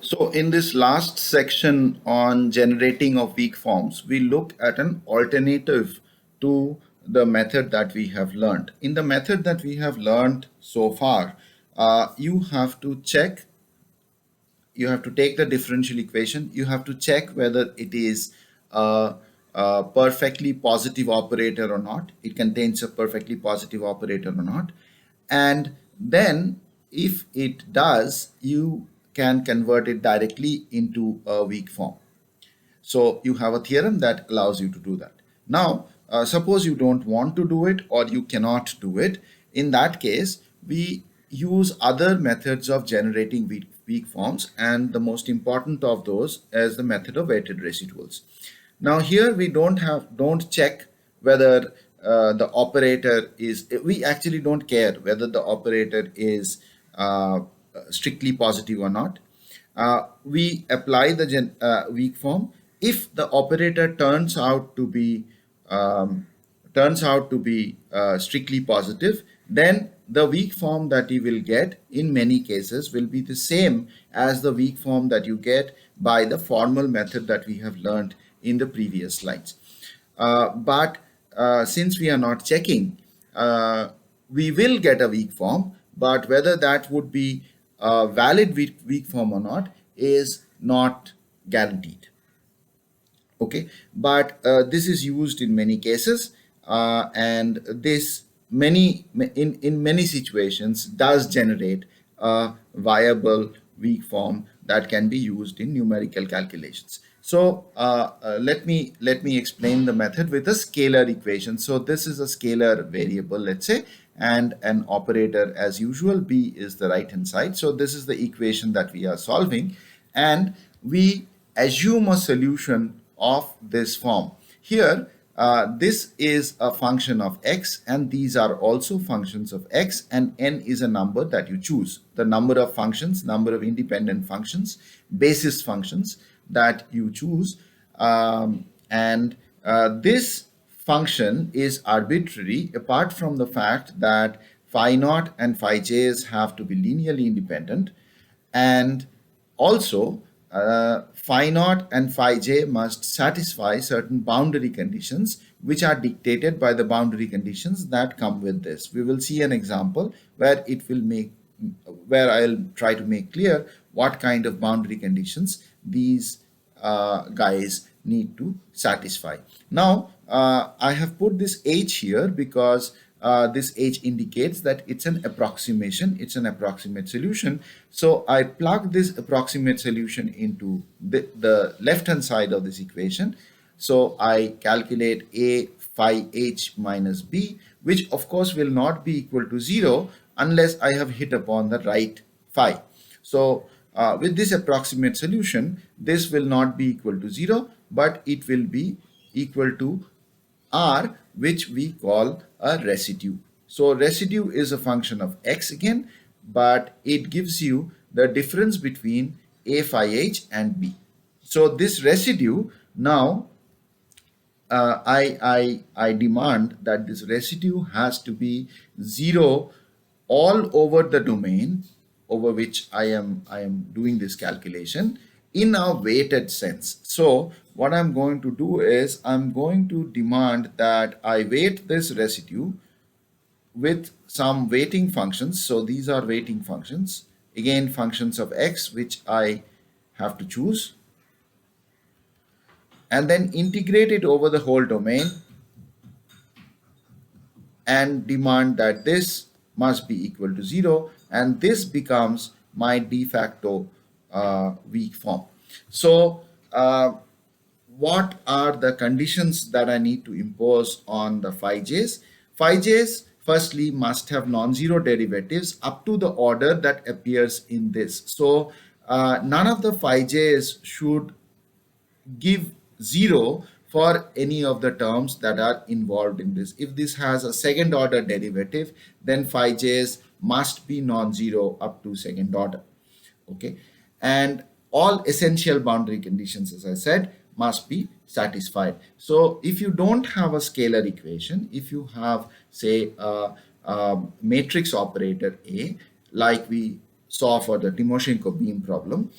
So in this last section on generating of weak forms, we look at an alternative to the method that we have learned. In the method that we have learned so far, you have to check, you have to take the differential equation, you have to check whether it is a perfectly positive operator or not, it contains a perfectly positive operator or not, and then if it does, you can convert it directly into a weak form. So you have a theorem that allows you to do that. Now, suppose you don't want to do it or you cannot do it. In that case, we use other methods of generating weak forms, and the most important of those is the method of weighted residuals. Now here we don't check whether the operator is, we actually don't care whether the operator is strictly positive or not. We apply the weak form. If the operator turns out to be strictly positive, then the weak form that you will get in many cases will be the same as the weak form that you get by the formal method that we have learned in the previous slides. But since we are not checking, we will get a weak form, but whether that would be a valid weak form or not is not guaranteed. Okay, but this is used in many cases, and this in many situations does generate a viable weak form that can be used in numerical calculations. So let me explain the method with a scalar equation. So this is a scalar variable, let's say, and an operator as usual. B is the right hand side. So this is the equation that we are solving, and we assume a solution of this form. Here, this is a function of x, and these are also functions of x, and n is a number that you choose. The number of functions, number of independent functions, basis functions that you choose. And this function is arbitrary apart from the fact that phi naught and phi j's have to be linearly independent, and also phi naught and phi j must satisfy certain boundary conditions which are dictated by the boundary conditions that come with this. We will see an example where I'll try to make clear what kind of boundary conditions these guys need to satisfy. Now, I have put this h here because this h indicates that it's an approximation, it's an approximate solution. So I plug this approximate solution into the left hand side of this equation. So I calculate a phi h minus b, which of course will not be equal to 0 unless I have hit upon the right phi. So with this approximate solution, this will not be equal to 0, but it will be equal to r, which we call a residue. So residue is a function of x again, but it gives you the difference between a phi h and b. So this residue now, I demand that this residue has to be 0 all over the domain over which I am doing this calculation in a weighted sense. So what I'm going to do is I'm going to demand that I weight this residue with some weighting functions. So these are weighting functions, again functions of x, which I have to choose, and then integrate it over the whole domain and demand that this must be equal to 0, and this becomes my de facto weak form. So what are the conditions that I need to impose on the phi j's? Phi j's firstly must have non-zero derivatives up to the order that appears in this. So none of the phi j's should give 0 for any of the terms that are involved in this. If this has a second order derivative, then phi j's must be non-zero up to second order. Okay, and all essential boundary conditions, as I said, must be satisfied. So if you don't have a scalar equation, if you have, say, a matrix operator A, like we saw for the Timoshenko beam problem.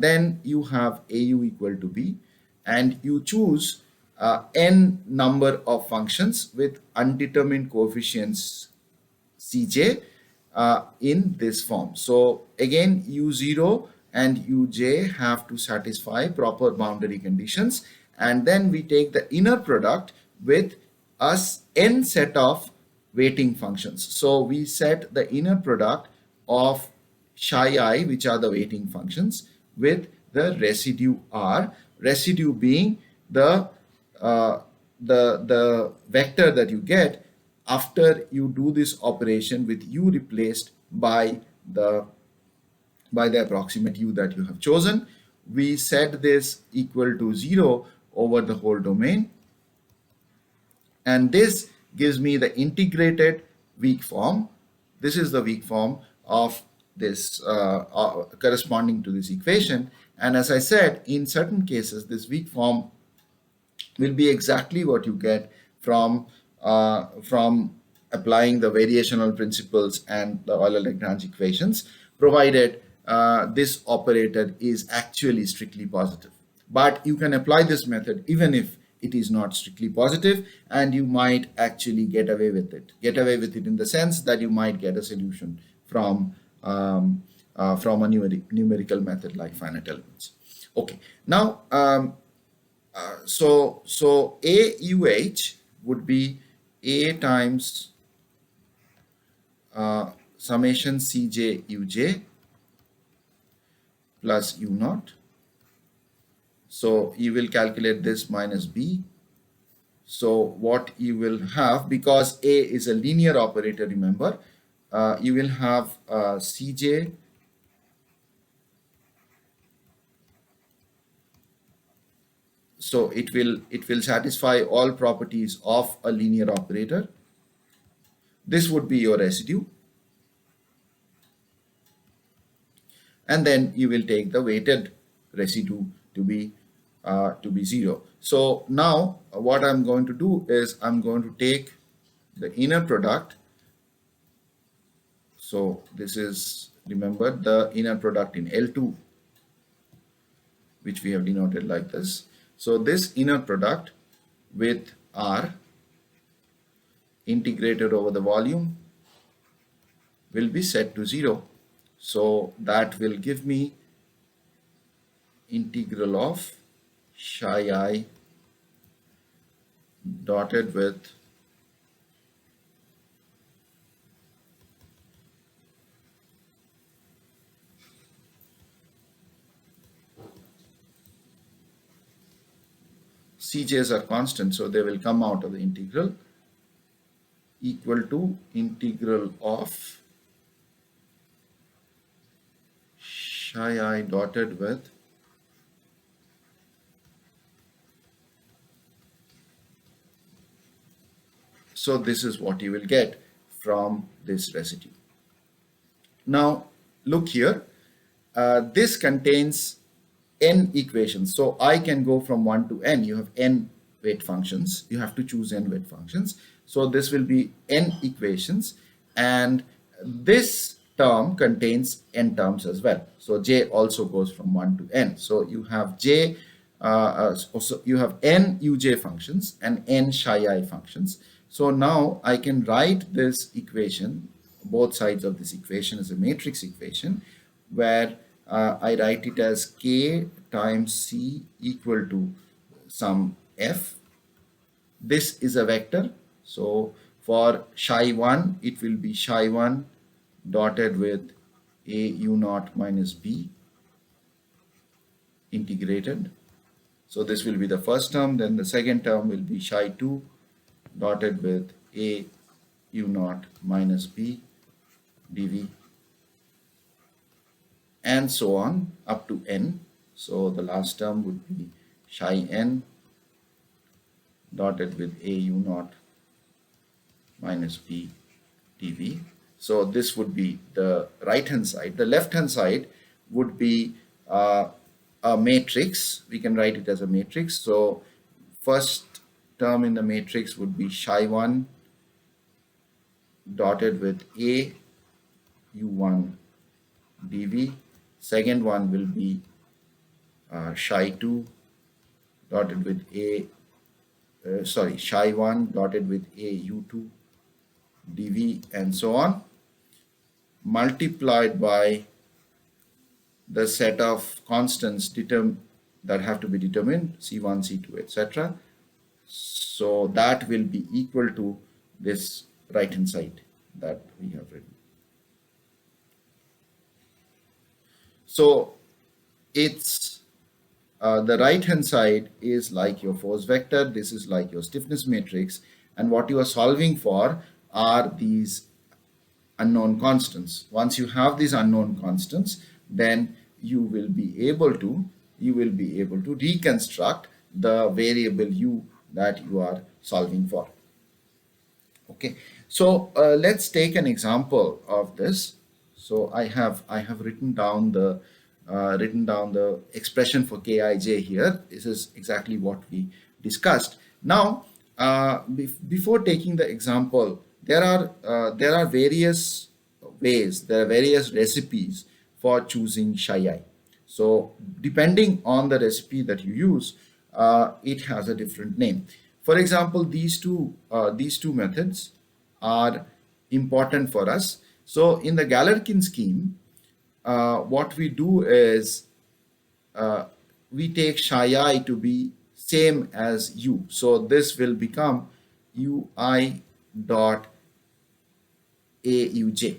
Then you have AU equal to B, and you choose n number of functions with undetermined coefficients Cj in this form. So again, U0 and Uj have to satisfy proper boundary conditions, and then we take the inner product with us n set of weighting functions. So we set the inner product of psi I, which are the weighting functions, with the residue R, residue being the the vector that you get after you do this operation with u replaced the by the approximate u that you have chosen. We set this equal to 0 over the whole domain, and this gives me the integrated weak form. This is the weak form of this corresponding to this equation. And as I said, in certain cases this weak form will be exactly what you get from applying the variational principles and the Euler-Lagrange equations, provided this operator is actually strictly positive. But you can apply this method even if it is not strictly positive, and you might actually get away with it. Get away with it in the sense that you might get a solution from a numerical method like finite elements. Okay, now so AUH would be A times summation Cj Uj plus U naught. So you will calculate this minus B. So what you will have, because A is a linear operator, remember, you will have Cj so it will satisfy all properties of a linear operator. This would be your residue, and then you will take the weighted residue to be 0. So now what I'm going to do is I'm going to take the inner product. So this is, remember, the inner product in L2, which we have denoted like this. So this inner product with R integrated over the volume will be set to 0. So that will give me integral of psi I dotted with Cj's are constant, so they will come out of the integral, equal to integral of psi I dotted with so this is what you will get from this residue. Now look here, this contains n equations, so I can go from 1 to n. You have n weight functions, you have to choose n weight functions, so this will be n equations, and this term contains n terms as well. So j also goes from 1 to n, so you have j so you have n uj functions and n psi I functions. So now I can write this equation, both sides of this equation, as a matrix equation, where I write it as k times c equal to some f. This is a vector, so for psi 1 it will be psi 1 dotted with a u naught minus b integrated. So this will be the first term, then the second term will be psi 2 dotted with a u naught minus b dv, and so on up to n. So the last term would be psi n dotted with a u naught minus b dv. So this would be the right hand side. The left hand side would be a matrix. We can write it as a matrix. So first term in the matrix would be psi 1 dotted with a u1 dv. Second one will be shy2 dotted with a shy1 dotted with a u2 dv, and so on, multiplied by the set of constants that have to be determined, c1, c2, etc. So that will be equal to this right hand side that we have written. So it's the right hand side is like your force vector, this is like your stiffness matrix, and what you are solving for are these unknown constants. Once you have these unknown constants, then you will be able to reconstruct the variable u that you are solving for. Okay, so let's take an example of this. So I have written down the expression for Kij here. This is exactly what we discussed. Now, before taking the example, there are various ways, there are various recipes for choosing Shy I. So depending on the recipe that you use, it has a different name. For example, these two methods are important for us. So in the Galerkin scheme, what we do is uh, we take Shy I to be same as u. So this will become ui dot auj,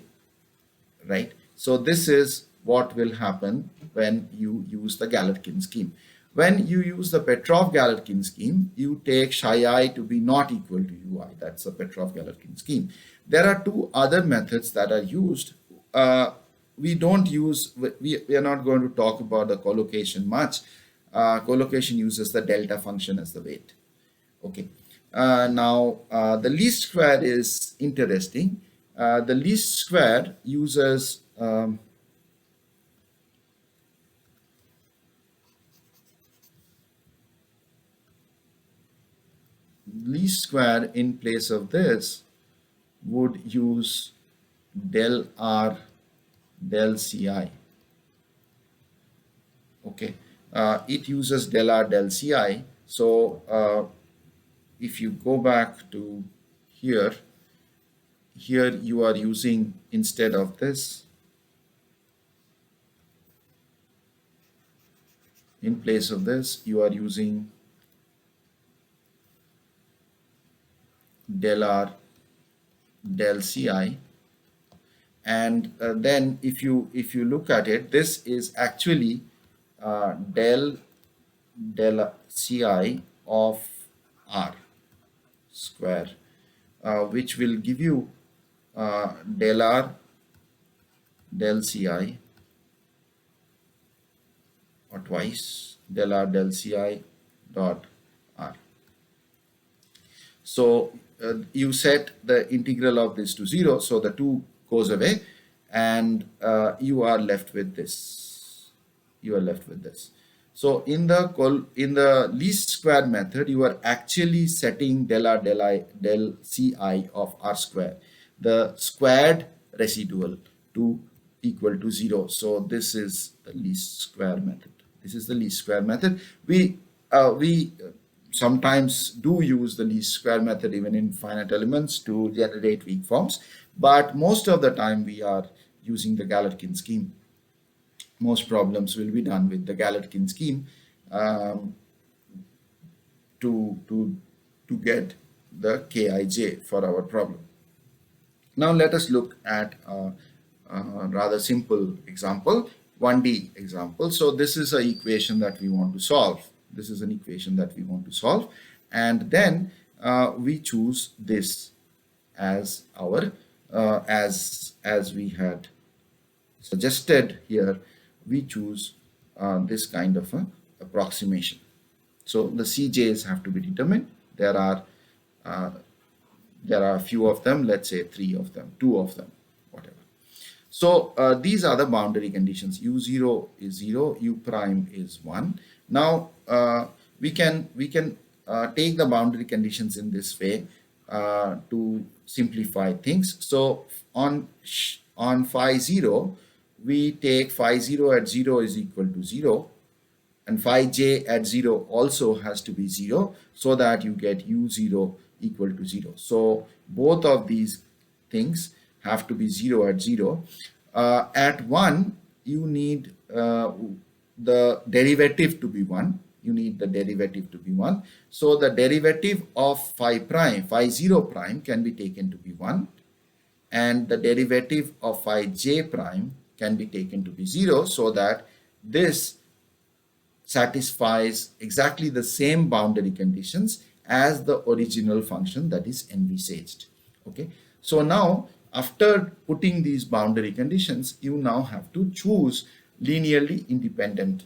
right? So this is what will happen when you use the Galerkin scheme. When you use the Petrov-Galerkin scheme, you take Shy I to be not equal to ui. That's the Petrov-Galerkin scheme. There are two other methods that are used. We don't use, we are not going to talk about the collocation much. Collocation uses the delta function as the weight. Okay. Now, the least square is interesting. The least square uses least square in place of this would use del r del ci. Okay, it uses del r del ci. So if you go back to here, you are using, instead of this, in place of this, you are using del r del ci, and then if you look at it, this is actually del ci of r square, which will give you del r del ci, or twice del r del ci dot r. So you set the integral of this to 0, so the 2 goes away, and you are left with this. You are left with this. So in the least square method, you are actually setting del r del ci of r square, the squared residual, to equal to 0. So this is the least square method. This is the least square method. We sometimes do use the least square method even in finite elements to generate weak forms, but most of the time we are using the Galerkin scheme. Most problems will be done with the Galerkin scheme to get the Kij for our problem. Now let us look at a rather simple example, 1D example. So this is an equation that we want to solve. This is an equation that we want to solve, and then we choose this as our as we had suggested here. We choose this kind of a approximation. So the CJs have to be determined. There are a few of them, let's say 3 of them, 2 of them, whatever. So these are the boundary conditions. U0 is 0, U prime is 1. Now we can take the boundary conditions in this way to simplify things. So on phi 0, we take phi 0 at 0 is equal to 0, and phi j at 0 also has to be 0, so that you get u0 equal to 0. So both of these things have to be 0 at 0. At 1, you need the derivative to be 1. You need the derivative to be 1. So the derivative of phi prime, phi 0 prime, can be taken to be 1, and the derivative of phi j prime can be taken to be 0, so that this satisfies exactly the same boundary conditions as the original function that is envisaged. Okay, so now after putting these boundary conditions, you now have to choose linearly independent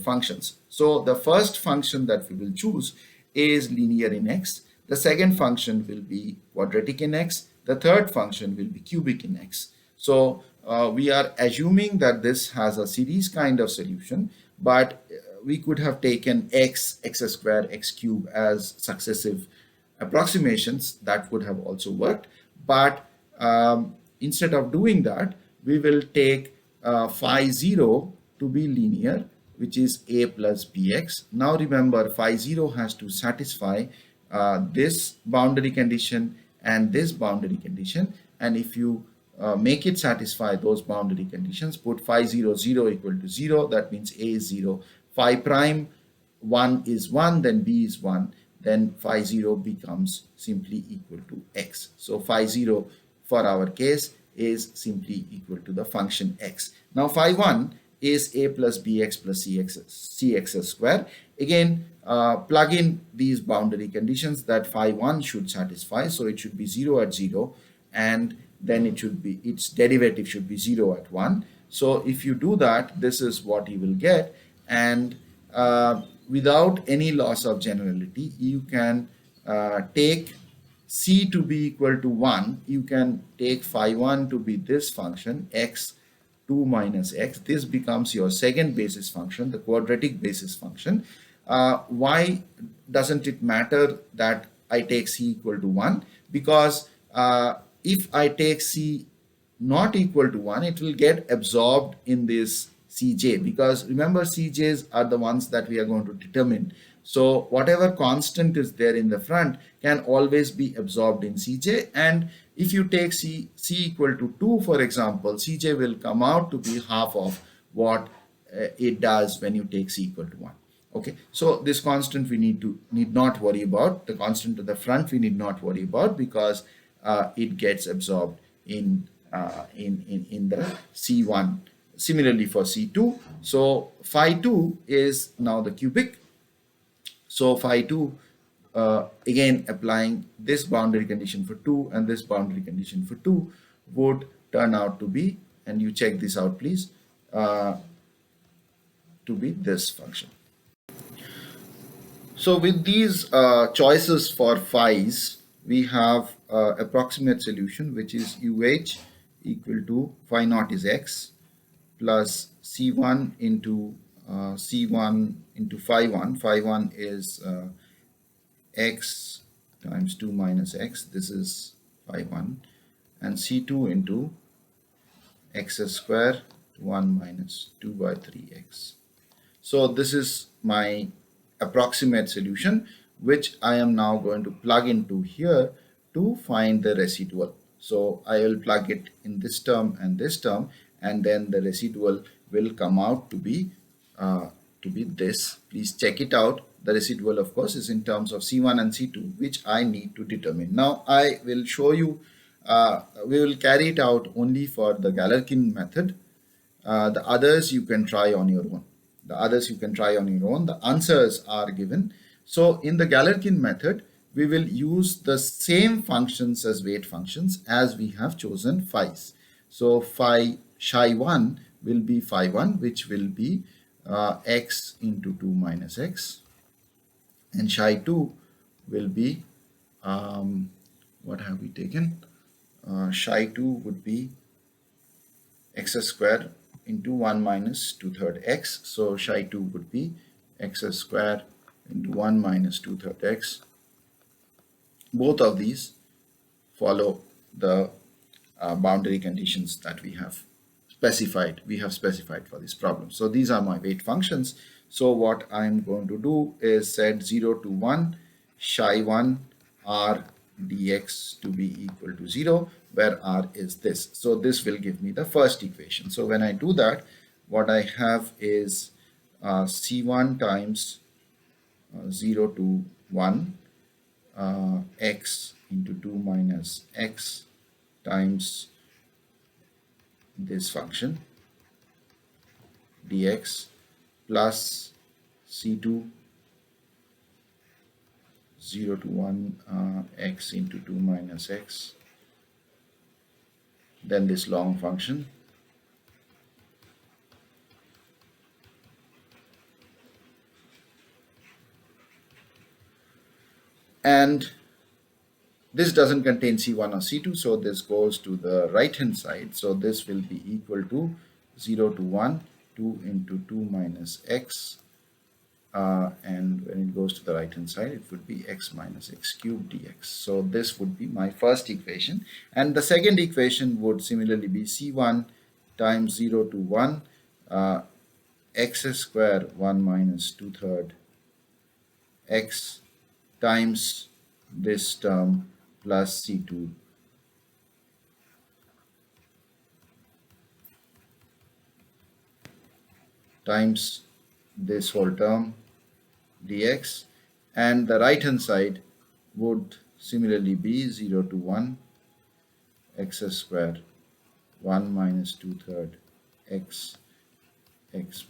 functions. So the first function that we will choose is linear in x. The second function will be quadratic in x. The third function will be cubic in x. So we are assuming that this has a series kind of solution, but we could have taken x square, x cube as successive approximations. That would have also worked. But instead of doing that, we will take phi 0 to be linear, which is a plus bx. Now remember, phi 0 has to satisfy this boundary condition and this boundary condition, and if you make it satisfy those boundary conditions, put phi 0 0 equal to 0, that means a is 0, phi prime 1 is 1, then b is 1, then phi 0 becomes simply equal to x. So phi 0 for our case is simply equal to the function x. Now phi 1 is a plus bx plus cx square. Again, plug in these boundary conditions that phi 1 should satisfy. So it should be 0 at 0, and then its derivative should be 0 at 1. So if you do that, this is what you will get. And without any loss of generality, you can take c to be equal to 1. You can take phi 1 to be this function, x 2 minus x. This becomes your second basis function, the quadratic basis function. Why doesn't it matter that I take c equal to 1? Because if I take c not equal to 1, it will get absorbed in this cj, because remember, cj's are the ones that we are going to determine. So whatever constant is there in the front can always be absorbed in cj, and if you take c equal to 2, for example, cj will come out to be half of what it does when you take c equal to 1. Okay, so this constant we need not worry about. The constant to the front we need not worry about, because it gets absorbed in the C1. Similarly for C2, so phi 2 is now the cubic. So phi 2, again applying this boundary condition for 2 and this boundary condition for 2, would turn out to be, and you check this out please, to be this function. So with these choices for phi's, we have approximate solution, which is UH equal to phi naught is x plus C1 into C1 into phi 1. Phi 1 is x times 2 minus x. This is phi 1. And C2 into x square 1 minus 2 by 3x. So this is my approximate solution, which I am now going to plug into here to find the residual. So I will plug it in this term and this term, and then the residual will come out to be this. Please check it out. The residual, of course, is in terms of C1 and C2, which I need to determine. Now I will show you, we will carry it out only for the Galerkin method. The others you can try on your own. The answers are given. So in the Galerkin method, we will use the same functions as weight functions as we have chosen phi's. So phi psi 1 will be phi 1, which will be x into 2 minus x, and psi 2 will be what have we taken? Psi 2 would be x square into 1 minus 2/3 x. So psi 2 would be x square into 1 minus 2/3 x. Both of these follow the boundary conditions that we have specified for this problem. So these are my weight functions. So what I'm going to do is set 0 to 1 psi 1 r dx to be equal to 0, where r is this. So this will give me the first equation. So when I do that, what I have is c1 times 0 to 1 x into 2 minus x times this function dx plus c2 0 to 1 x into 2 minus x, then this long function, and this doesn't contain c1 or c2, so this goes to the right hand side. So this will be equal to 0 to 1 2 into 2 minus x, and when it goes to the right hand side, it would be x minus x cubed dx. So this would be my first equation, and the second equation would similarly be c1 times 0 to 1 x square 1 minus 2/3 x times this term plus c2 times this whole term dx, and the right hand side would similarly be 0 to 1 x square 1 minus 2/3 x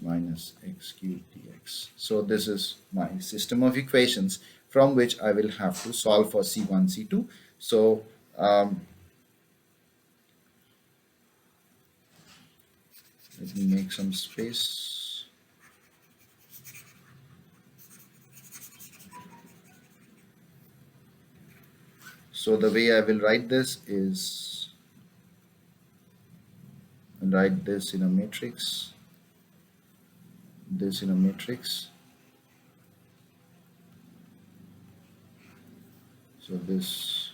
minus x cubed dx. So this is my system of equations from which I will have to solve for c1 c2. So let me make some space. So the way I will write this is write this in a matrix, this in a matrix. So this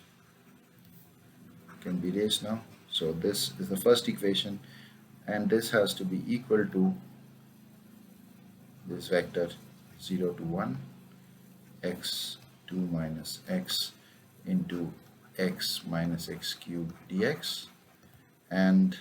can be raised now. So this is the first equation, and this has to be equal to this vector 0 to 1 x 2 minus x into x minus x cubed dx, and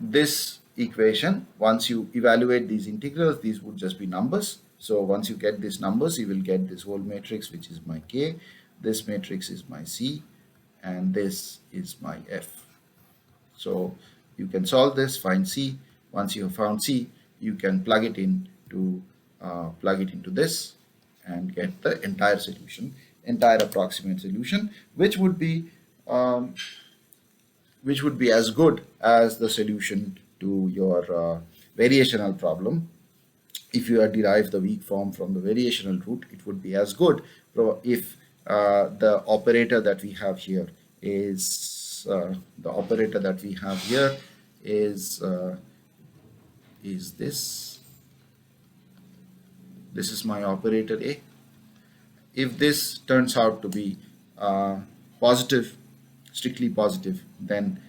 this equation, once you evaluate these integrals, these would just be numbers. So once you get these numbers, you will get this whole matrix, which is my K, this matrix is my C, and this is my F. So you can solve this, find C. Once you have found C, you can plug it into this and get the entire solution, entire approximate solution, which would be as good as the solution to your variational problem. If you had derived the weak form from the variational root, it would be as good if the operator that we have here is this. This is my operator A. If this turns out to be positive, strictly positive, then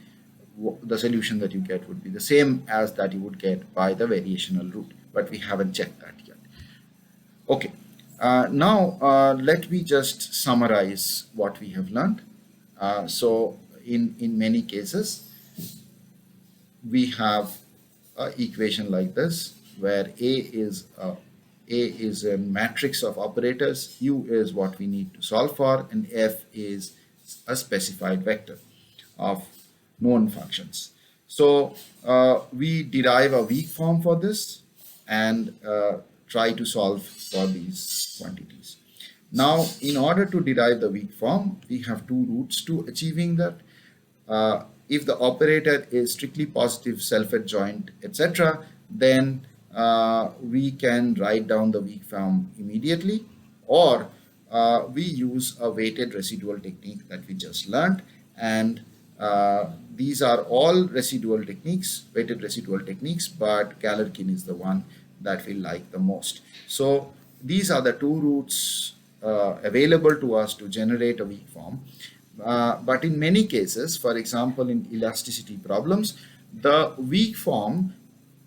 the solution that you get would be the same as that you would get by the variational root, but we haven't checked that yet. Okay, now let me just summarize what we have learned. So in many cases, we have an equation like this, where A is a matrix of operators, U is what we need to solve for, and F is a specified vector of known functions. So we derive a weak form for this and try to solve for these quantities. Now, in order to derive the weak form, we have two routes to achieving that. If the operator is strictly positive, self-adjoint, etc., then we can write down the weak form immediately, or we use a weighted residual technique that we just learned, and these are all residual techniques, weighted residual techniques, but Galerkin is the one that we like the most. So these are the two routes available to us to generate a weak form. But in many cases, for example, in elasticity problems, the weak form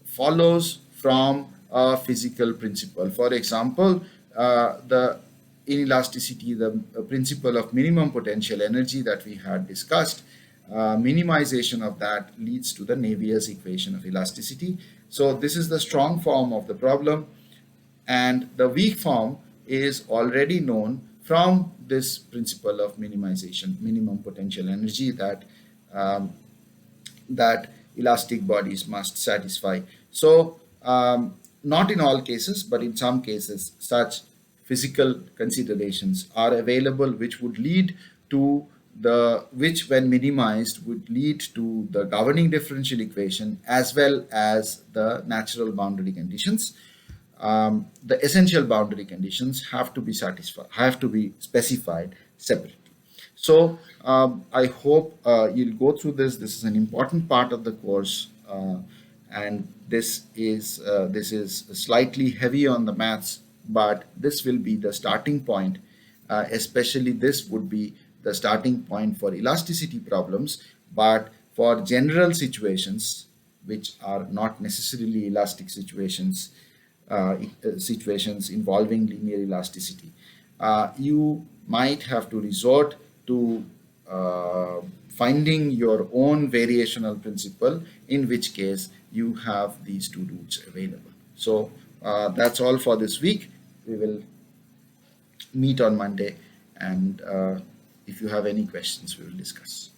follows from a physical principle. For example, the inelasticity, the principle of minimum potential energy that we had discussed, minimization of that leads to the Navier's equation of elasticity. So this is the strong form of the problem, and the weak form is already known from this principle of minimization, minimum potential energy, um, that elastic bodies must satisfy. So, not in all cases, but in some cases, such physical considerations are available, which would lead to which, when minimized, would lead to the governing differential equation as well as the natural boundary conditions. The essential boundary conditions have to be satisfied, have to be specified separately. So I hope you'll go through this. This is an important part of the course, and this is slightly heavy on the maths, but this will be the starting point. Especially this would be the starting point for elasticity problems, but for general situations which are not necessarily elastic situations, situations involving linear elasticity, you might have to resort to finding your own variational principle, in which case you have these two routes available. So that's all for this week. We will meet on Monday, and if you have any questions, we will discuss.